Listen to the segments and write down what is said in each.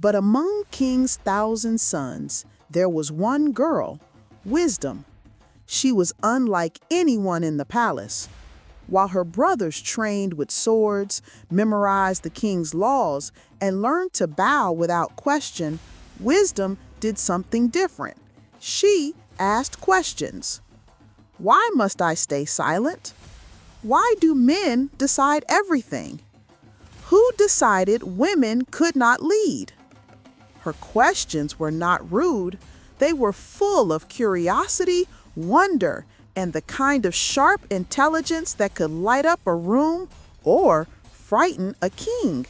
But among King's 1,000 sons, there was one girl, Wisdom. She was unlike anyone in the palace. While her brothers trained with swords, memorized the king's laws, and learned to bow without question, Wisdom did something different. She asked questions. Why must I stay silent? Why do men decide everything? Who decided women could not lead? Her questions were not rude. They were full of curiosity, wonder, and the kind of sharp intelligence that could light up a room or frighten a king.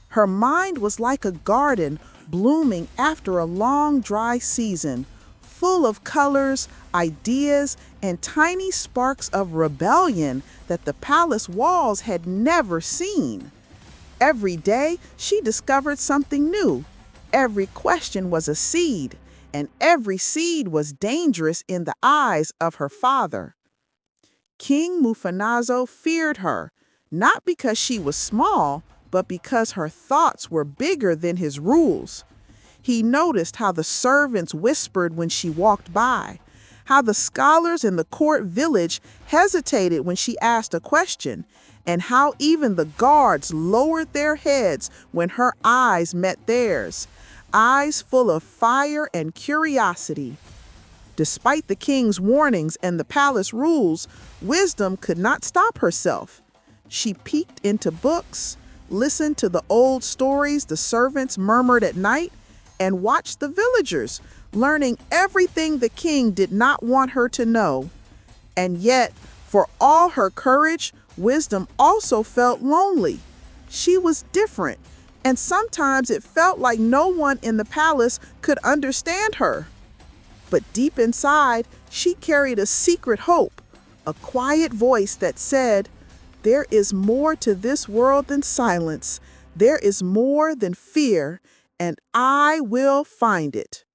Her mind was like a garden blooming after a long dry season, full of colors, ideas, and tiny sparks of rebellion that the palace walls had never seen. Every day she discovered something new. Every question was a seed, and every seed was dangerous in the eyes of her father. King Mufanazo feared her, not because she was small, but because her thoughts were bigger than his rules. He noticed how the servants whispered when she walked by, how the scholars in the court village hesitated when she asked a question, and how even the guards lowered their heads when her eyes met theirs, eyes full of fire and curiosity. Despite the king's warnings and the palace rules, Wisdom could not stop herself. She peeked into books, listened to the old stories the servants murmured at night, and watched the villagers, learning everything the king did not want her to know. And yet, for all her courage, Wisdom also felt lonely. She was different, and sometimes it felt like no one in the palace could understand her. But deep inside, she carried a secret hope, a quiet voice that said, "There is more to this world than silence. There is more than fear, and I will find it."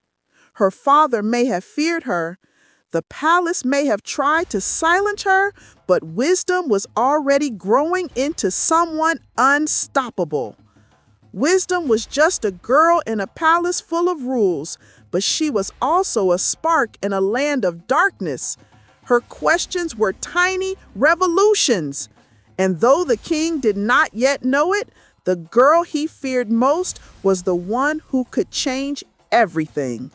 Her father may have feared her. The palace may have tried to silence her, but Wisdom was already growing into someone unstoppable. Wisdom was just a girl in a palace full of rules, but she was also a spark in a land of darkness. Her questions were tiny revolutions. And though the king did not yet know it, the girl he feared most was the one who could change everything.